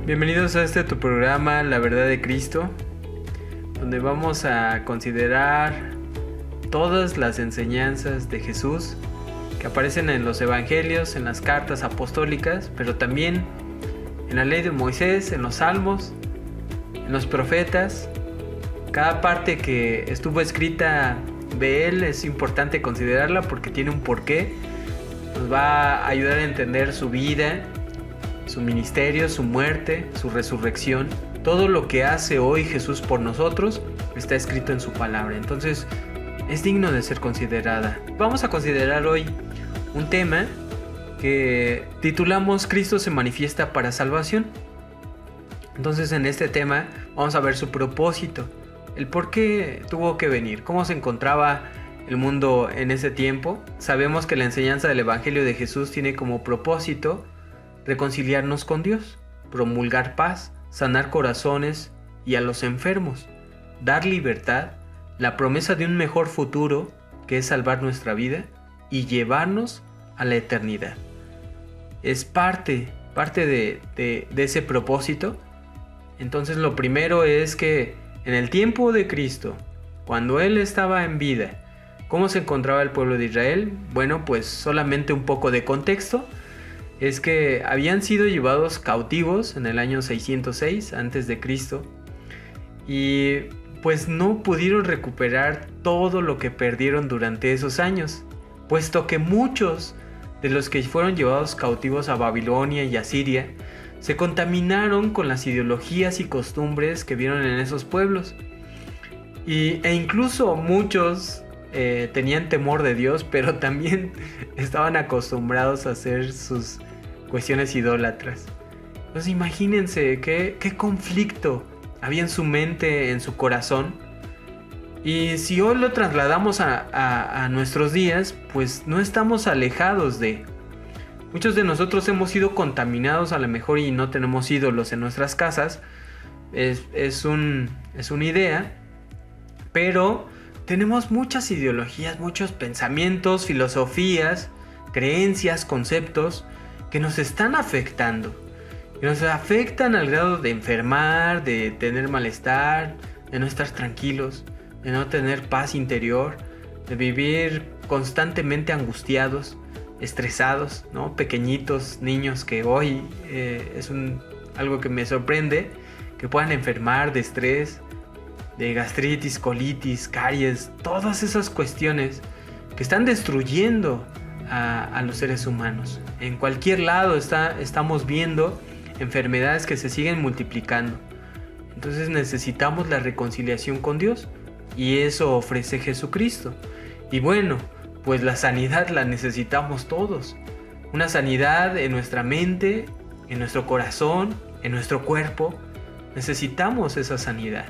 Bienvenidos a tu programa La Verdad de Cristo, donde vamos a considerar todas las enseñanzas de Jesús que aparecen en los evangelios, en las cartas apostólicas, pero también en la ley de Moisés, en los salmos, en los profetas. Cada parte que estuvo escrita de él es importante considerarla porque tiene un porqué. Nos va a ayudar a entender su vida, su ministerio, su muerte, su resurrección. Todo lo que hace hoy Jesús por nosotros está escrito en su palabra. Entonces es digno de ser considerada. Vamos a considerar hoy un tema que titulamos Cristo se manifiesta para salvación. Entonces en este tema vamos a ver su propósito, el por qué tuvo que venir, cómo se encontraba el mundo en ese tiempo. Sabemos que la enseñanza del Evangelio de Jesús tiene como propósito reconciliarnos con Dios, promulgar paz, sanar corazones y a los enfermos, dar libertad, la promesa de un mejor futuro que es salvar nuestra vida y llevarnos a la eternidad. Es parte de ese propósito. Entonces lo primero es que en el tiempo de Cristo, cuando Él estaba en vida, ¿cómo se encontraba el pueblo de Israel? Bueno, pues solamente un poco de contexto. Es que habían sido llevados cautivos en el año 606 a.C. y pues no pudieron recuperar todo lo que perdieron durante esos años, puesto que muchos de los que fueron llevados cautivos a Babilonia y a Siria se contaminaron con las ideologías y costumbres que vieron en esos pueblos. E incluso muchos tenían temor de Dios, pero también estaban acostumbrados a hacer sus cuestiones idólatras. Entonces imagínense qué conflicto había en su mente, en su corazón. Y si hoy lo trasladamos a nuestros días, pues no estamos alejados de... Muchos de nosotros hemos sido contaminados a lo mejor y no tenemos ídolos en nuestras casas. Es una idea. Pero tenemos muchas ideologías, muchos pensamientos, filosofías, creencias, conceptos que nos están afectando. Que nos afectan al grado de enfermar, de tener malestar, de no estar tranquilos, de no tener paz interior, de vivir constantemente angustiados, estresados, ¿no? Pequeñitos, niños que hoy algo que me sorprende, que puedan enfermar de estrés, de gastritis, colitis, caries, todas esas cuestiones que están destruyendo a los seres humanos. En cualquier lado estamos viendo enfermedades que se siguen multiplicando. Entonces necesitamos la reconciliación con Dios y eso ofrece Jesucristo. Y bueno, pues la sanidad la necesitamos todos. Una sanidad en nuestra mente, en nuestro corazón, en nuestro cuerpo. Necesitamos esa sanidad.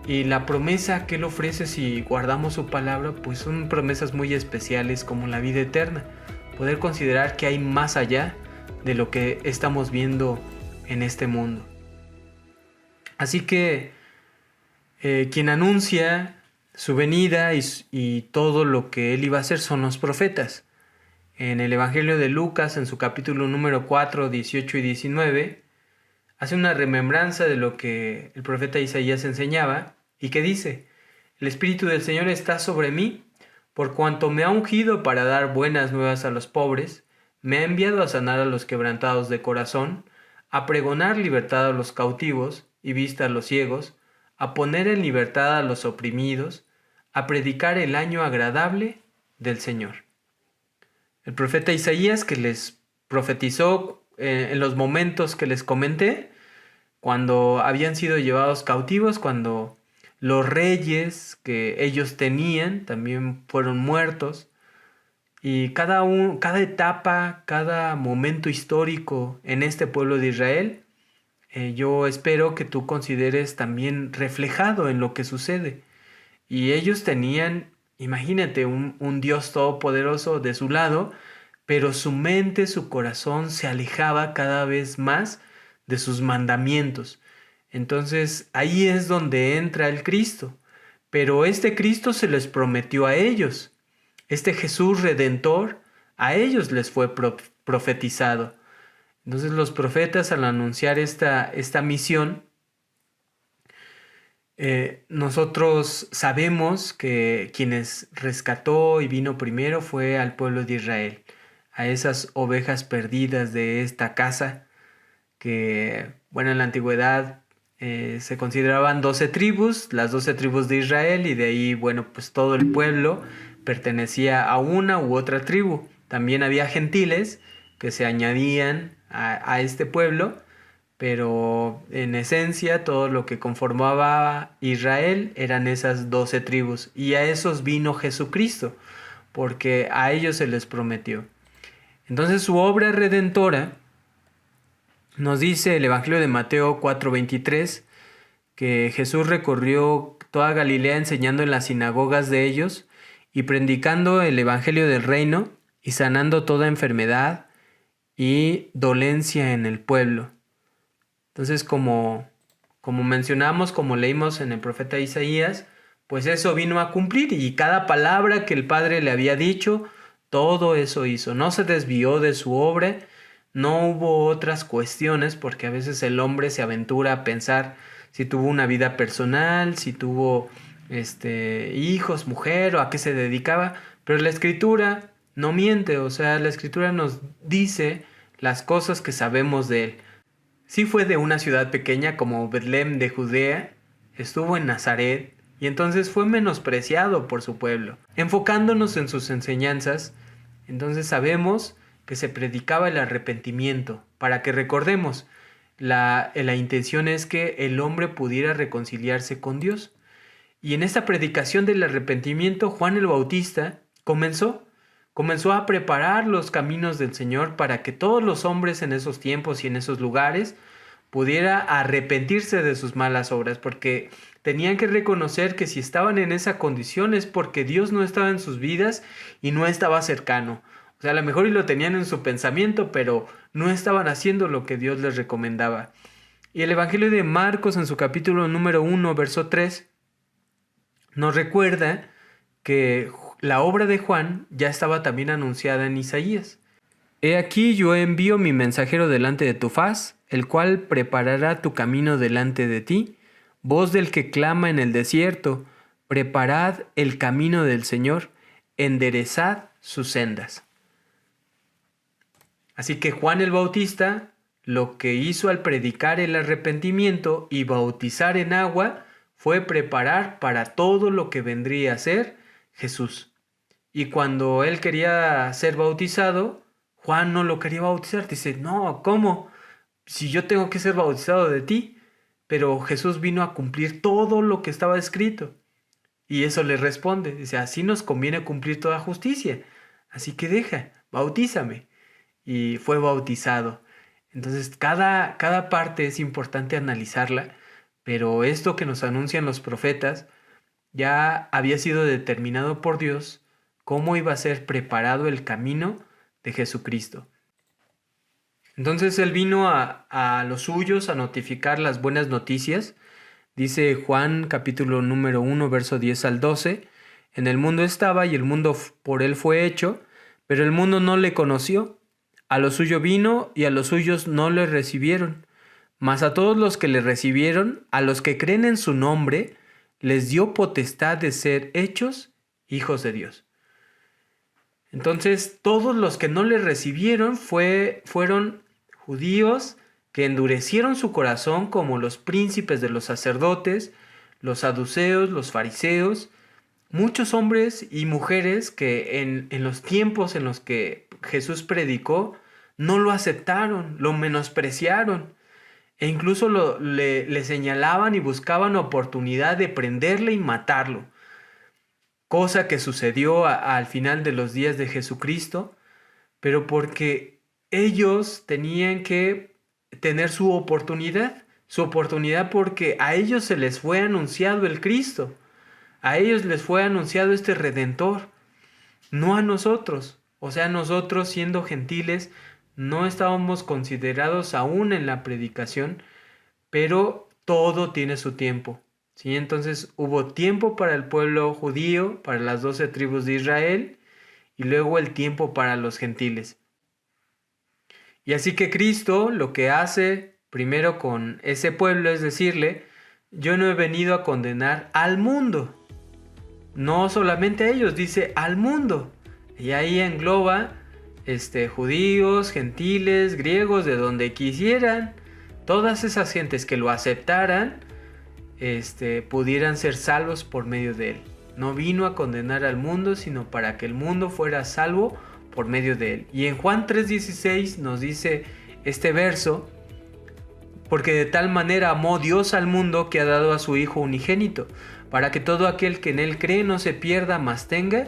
Y la promesa que Él ofrece si guardamos su palabra, pues son promesas muy especiales como la vida eterna. Poder considerar que hay más allá de lo que estamos viendo en este mundo. Así que quien anuncia su venida y todo lo que Él iba a hacer son los profetas. En el Evangelio de Lucas, en su capítulo número 4, 18 y 19, hace una remembranza de lo que el profeta Isaías enseñaba y que dice: el Espíritu del Señor está sobre mí, por cuanto me ha ungido para dar buenas nuevas a los pobres, me ha enviado a sanar a los quebrantados de corazón, a pregonar libertad a los cautivos y vista a los ciegos, a poner en libertad a los oprimidos, a predicar el año agradable del Señor. El profeta Isaías, que les profetizó en los momentos que les comenté, cuando habían sido llevados cautivos, cuando los reyes que ellos tenían también fueron muertos, y cada etapa, cada momento histórico en este pueblo de Israel, yo espero que tú consideres también reflejado en lo que sucede. Y ellos tenían, imagínate, un Dios todopoderoso de su lado, pero su mente, su corazón se alejaba cada vez más de sus mandamientos. Entonces ahí es donde entra el Cristo. Pero este Cristo se les prometió a ellos. Este Jesús Redentor, a ellos les fue profetizado. Entonces los profetas, al anunciar esta misión, nosotros sabemos que quienes rescató y vino primero fue al pueblo de Israel, a esas ovejas perdidas de esta casa, que, bueno, en la antigüedad se consideraban 12 tribus, las 12 tribus de Israel, y de ahí, bueno, pues todo el pueblo pertenecía a una u otra tribu. También había gentiles que se añadían a este pueblo, pero en esencia todo lo que conformaba Israel eran esas 12 tribus, y a esos vino Jesucristo, porque a ellos se les prometió. Entonces su obra redentora, nos dice el Evangelio de Mateo 4:23, que Jesús recorrió toda Galilea enseñando en las sinagogas de ellos y predicando el Evangelio del reino y sanando toda enfermedad y dolencia en el pueblo. Entonces, como mencionamos, como leímos en el profeta Isaías, pues eso vino a cumplir, y cada palabra que el Padre le había dicho, todo eso hizo. No se desvió de su obra, no hubo otras cuestiones, porque a veces el hombre se aventura a pensar si tuvo una vida personal, si tuvo hijos, mujer, o a qué se dedicaba, pero la Escritura no miente. O sea, la Escritura nos dice las cosas que sabemos de él. Sí fue de una ciudad pequeña como Betlem de Judea, estuvo en Nazaret, y entonces fue menospreciado por su pueblo. Enfocándonos en sus enseñanzas, entonces sabemos que se predicaba el arrepentimiento, para que recordemos, la intención es que el hombre pudiera reconciliarse con Dios. Y en esta predicación del arrepentimiento, Juan el Bautista comenzó a preparar los caminos del Señor para que todos los hombres en esos tiempos y en esos lugares pudiera arrepentirse de sus malas obras, porque tenían que reconocer que si estaban en esa condición es porque Dios no estaba en sus vidas y no estaba cercano. O sea, a lo mejor y lo tenían en su pensamiento, pero no estaban haciendo lo que Dios les recomendaba. Y el Evangelio de Marcos, en su capítulo número 1, verso 3, nos recuerda que la obra de Juan ya estaba también anunciada en Isaías. He aquí yo envío mi mensajero delante de tu faz, el cual preparará tu camino delante de ti. Voz del que clama en el desierto, preparad el camino del Señor, enderezad sus sendas. Así que Juan el Bautista lo que hizo al predicar el arrepentimiento y bautizar en agua fue preparar para todo lo que vendría a ser Jesús. Y cuando él quería ser bautizado, Juan no lo quería bautizar. Dice, no, ¿cómo? Si yo tengo que ser bautizado de ti. Pero Jesús vino a cumplir todo lo que estaba escrito. Y eso le responde. Dice, así nos conviene cumplir toda justicia. Así que bautízame. Y fue bautizado. Entonces, cada parte es importante analizarla. Pero esto que nos anuncian los profetas ya había sido determinado por Dios, cómo iba a ser preparado el camino de Jesucristo. Entonces él vino a los suyos a notificar las buenas noticias. Dice Juan capítulo número 1, verso 10 al 12, en el mundo estaba y el mundo por él fue hecho, pero el mundo no le conoció. A lo suyo vino y a los suyos no le recibieron. Mas a todos los que le recibieron, a los que creen en su nombre, les dio potestad de ser hechos hijos de Dios. Entonces, todos los que no le recibieron fueron judíos que endurecieron su corazón, como los príncipes de los sacerdotes, los saduceos, los fariseos, muchos hombres y mujeres que en los tiempos en los que Jesús predicó, no lo aceptaron, lo menospreciaron, e incluso le señalaban y buscaban oportunidad de prenderle y matarlo. Cosa que sucedió al final de los días de Jesucristo, pero porque ellos tenían que tener su oportunidad porque a ellos se les fue anunciado el Cristo, a ellos les fue anunciado este Redentor, no a nosotros. O sea, nosotros siendo gentiles no estábamos considerados aún en la predicación, pero todo tiene su tiempo. ¿Sí? Entonces hubo tiempo para el pueblo judío, para las 12 tribus de Israel, y luego el tiempo para los gentiles. Y así que Cristo lo que hace primero con ese pueblo es decirle: yo no he venido a condenar al mundo. No solamente a ellos, dice al mundo. Y ahí engloba judíos, gentiles, griegos, de donde quisieran. Todas esas gentes que lo aceptaran, pudieran ser salvos por medio de él. No vino a condenar al mundo, sino para que el mundo fuera salvo por medio de él. Y en Juan 3:16 nos dice este verso: porque de tal manera amó Dios al mundo que ha dado a su Hijo unigénito, para que todo aquel que en él cree no se pierda, mas tenga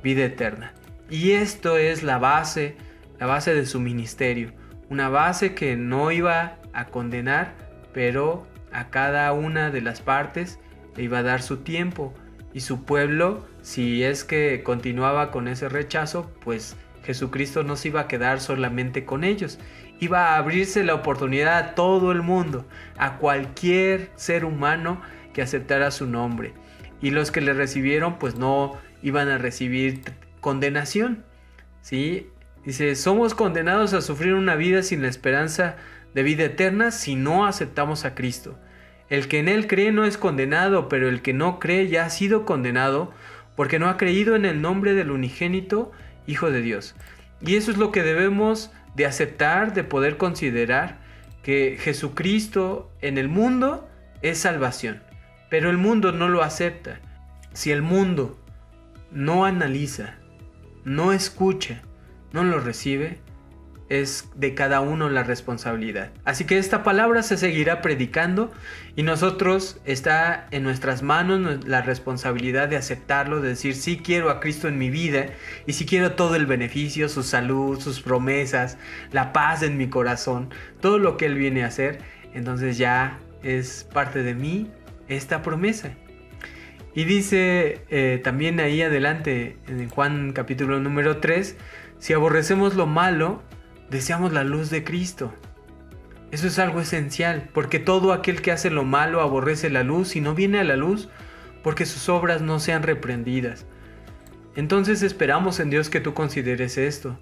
vida eterna. Y esto es la base de su ministerio. Una base que no iba a condenar, pero a cada una de las partes le iba a dar su tiempo. Y su pueblo, si es que continuaba con ese rechazo, pues Jesucristo no se iba a quedar solamente con ellos. Iba a abrirse la oportunidad a todo el mundo, a cualquier ser humano que aceptara su nombre. Y los que le recibieron, pues no iban a recibir condenación, ¿sí? Dice: somos condenados a sufrir una vida sin la esperanza de vida eterna si no aceptamos a Cristo. El que en él cree no es condenado, pero el que no cree ya ha sido condenado porque no ha creído en el nombre del unigénito Hijo de Dios. Y eso es lo que debemos de aceptar, de poder considerar, que Jesucristo en el mundo es salvación, pero el mundo no lo acepta. Si el mundo no analiza, no escucha, no lo recibe, es de cada uno la responsabilidad. Así que esta palabra se seguirá predicando y nosotros está en nuestras manos la responsabilidad de aceptarlo, de decir: sí quiero a Cristo en mi vida y sí quiero todo el beneficio, su salud, sus promesas, la paz en mi corazón, todo lo que Él viene a hacer. Entonces ya es parte de mí esta promesa. Y dice también ahí adelante en Juan capítulo número 3, si aborrecemos lo malo, deseamos la luz de Cristo. Eso es algo esencial, porque todo aquel que hace lo malo aborrece la luz y no viene a la luz porque sus obras no sean reprendidas. Entonces esperamos en Dios que tú consideres esto.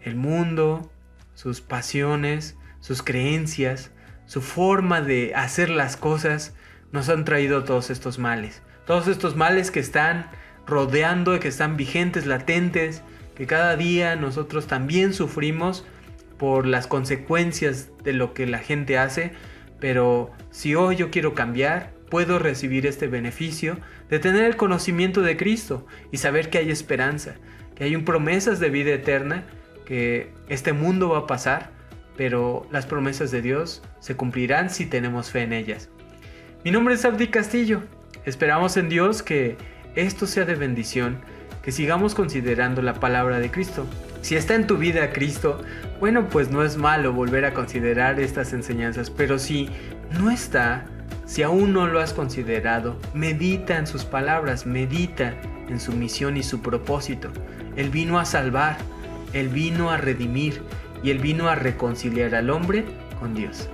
El mundo, sus pasiones, sus creencias, su forma de hacer las cosas nos han traído todos estos males. Todos estos males que están rodeando, que están vigentes, latentes, que cada día nosotros también sufrimos por las consecuencias de lo que la gente hace. Pero si hoy yo quiero cambiar, puedo recibir este beneficio de tener el conocimiento de Cristo y saber que hay esperanza, que hay promesas de vida eterna, que este mundo va a pasar, pero las promesas de Dios se cumplirán si tenemos fe en ellas. Mi nombre es Abdi Castillo. Esperamos en Dios que esto sea de bendición, que sigamos considerando la palabra de Cristo. Si está en tu vida Cristo, bueno, pues no es malo volver a considerar estas enseñanzas, pero si no está, si aún no lo has considerado, medita en sus palabras, medita en su misión y su propósito. Él vino a salvar, Él vino a redimir y Él vino a reconciliar al hombre con Dios.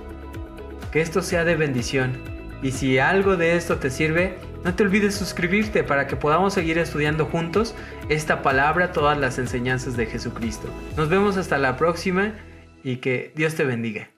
Que esto sea de bendición. Y si algo de esto te sirve, no te olvides suscribirte para que podamos seguir estudiando juntos esta palabra, todas las enseñanzas de Jesucristo. Nos vemos hasta la próxima y que Dios te bendiga.